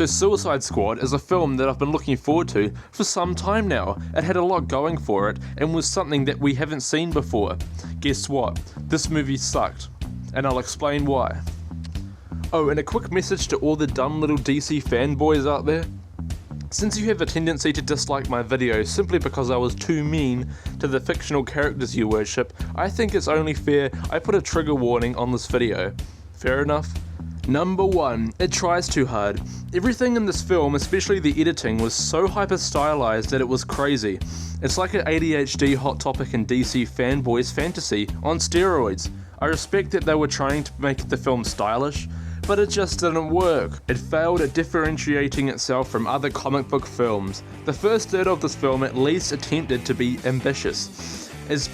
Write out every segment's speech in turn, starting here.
So Suicide Squad is a film that I've been looking forward to for some time now. It had a lot going for it and was something that we haven't seen before. Guess what? This movie sucked, and I'll explain why. Oh, and a quick message to all the dumb little DC fanboys out there. Since you have a tendency to dislike my videos simply because I was too mean to the fictional characters you worship, I think it's only fair I put a trigger warning on this video. Fair enough? Number 1, it tries too hard. Everything in this film, especially the editing, was so hyper stylized that it was crazy. It's like an ADHD hot topic in DC fanboys fantasy on steroids. I respect that they were trying to make the film stylish, but it just didn't work. It failed at differentiating itself from other comic book films. The first third of this film at least attempted to be ambitious,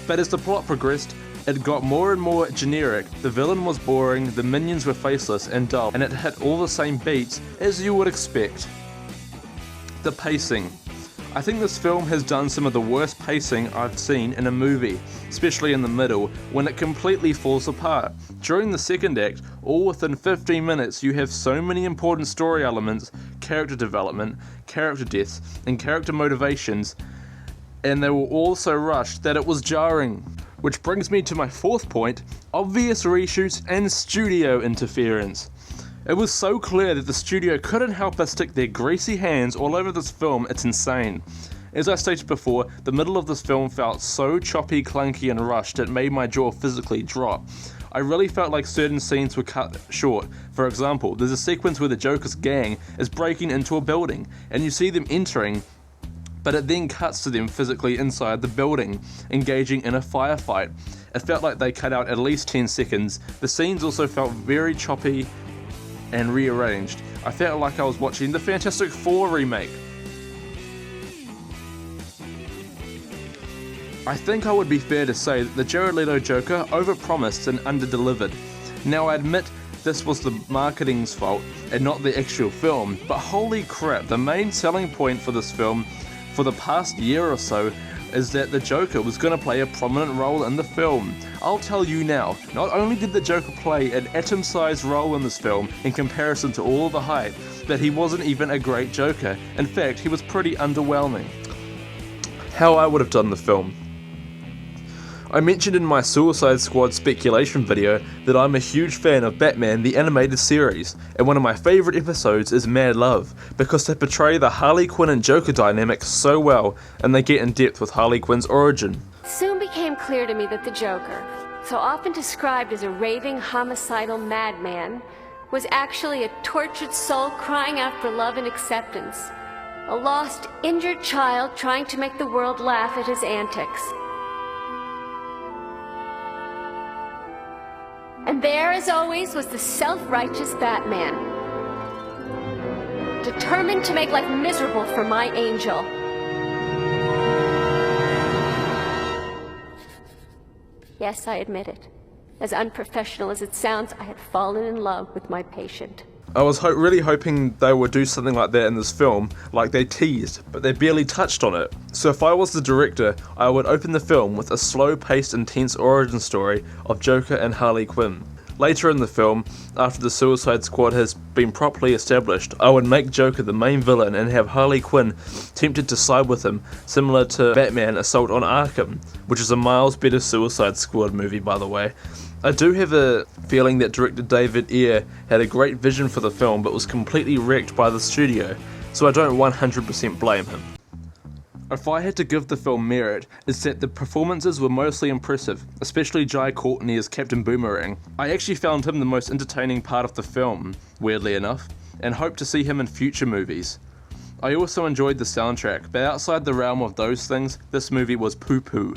but as the plot progressed, it got more and more generic. The villain was boring, the minions were faceless and dull, and it hit all the same beats as you would expect. The pacing. I think this film has done some of the worst pacing I've seen in a movie, especially in the middle, when it completely falls apart. During the second act, all within 15 minutes, you have so many important story elements, character development, character deaths, and character motivations, and they were all so rushed that it was jarring. Which brings me to my fourth point, obvious reshoots and studio interference. It was so clear that the studio couldn't help but stick their greasy hands all over this film, it's insane. As I stated before, the middle of this film felt so choppy, clunky and rushed it made my jaw physically drop. I really felt like certain scenes were cut short. For example, there's a sequence where the Joker's gang is breaking into a building, and you see them entering, but it then cuts to them physically inside the building, engaging in a firefight. It felt like they cut out at least 10 seconds. The scenes also felt very choppy and rearranged. I felt like I was watching the Fantastic Four remake. I think I would be fair to say that the Jared Leto Joker overpromised and underdelivered. Now I admit this was the marketing's fault and not the actual film, but holy crap, the main selling point for this film for the past year or so is that the Joker was going to play a prominent role in the film. I'll tell you now, not only did the Joker play an atom-sized role in this film in comparison to all the hype, but he wasn't even a great Joker. In fact, he was pretty underwhelming. How I would have done the film. I mentioned in my Suicide Squad speculation video that I'm a huge fan of Batman the Animated Series, and one of my favourite episodes is Mad Love, because they portray the Harley Quinn and Joker dynamic so well, and they get in depth with Harley Quinn's origin. Soon became clear to me that the Joker, so often described as a raving, homicidal madman, was actually a tortured soul crying out for love and acceptance. A lost, injured child trying to make the world laugh at his antics. And there, as always, was the self-righteous Batman, determined to make life miserable for my angel. Yes, I admit it. As unprofessional as it sounds, I had fallen in love with my patient. I was really hoping they would do something like that in this film, like they teased, but they barely touched on it. So if I was the director, I would open the film with a slow-paced, intense origin story of Joker and Harley Quinn. Later in the film, after the Suicide Squad has been properly established, I would make Joker the main villain and have Harley Quinn tempted to side with him, similar to Batman Assault on Arkham, which is a miles better Suicide Squad movie, by the way. I do have a feeling that director David Ayer had a great vision for the film but was completely wrecked by the studio, so I don't 100% blame him. If I had to give the film merit, it's that the performances were mostly impressive, especially Jai Courtney as Captain Boomerang. I actually found him the most entertaining part of the film, weirdly enough, and hope to see him in future movies. I also enjoyed the soundtrack, but outside the realm of those things, this movie was poo-poo.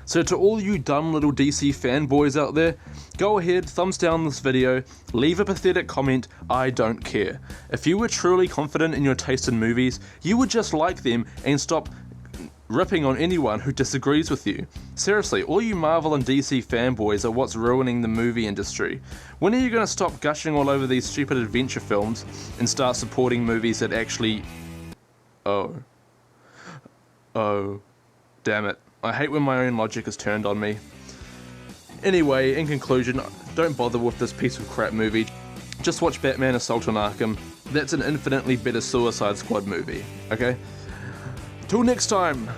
So to all you dumb little DC fanboys out there, go ahead, thumbs down this video, leave a pathetic comment, I don't care. If you were truly confident in your taste in movies, you would just like them and stop ripping on anyone who disagrees with you. Seriously, all you Marvel and DC fanboys are what's ruining the movie industry. When are you going to stop gushing all over these stupid adventure films and start supporting movies that actually... Oh, damn it. I hate when my own logic is turned on me. Anyway, in conclusion, don't bother with this piece of crap movie. just watch Batman Assault on Arkham. That's an infinitely better Suicide Squad movie, okay? Till next time!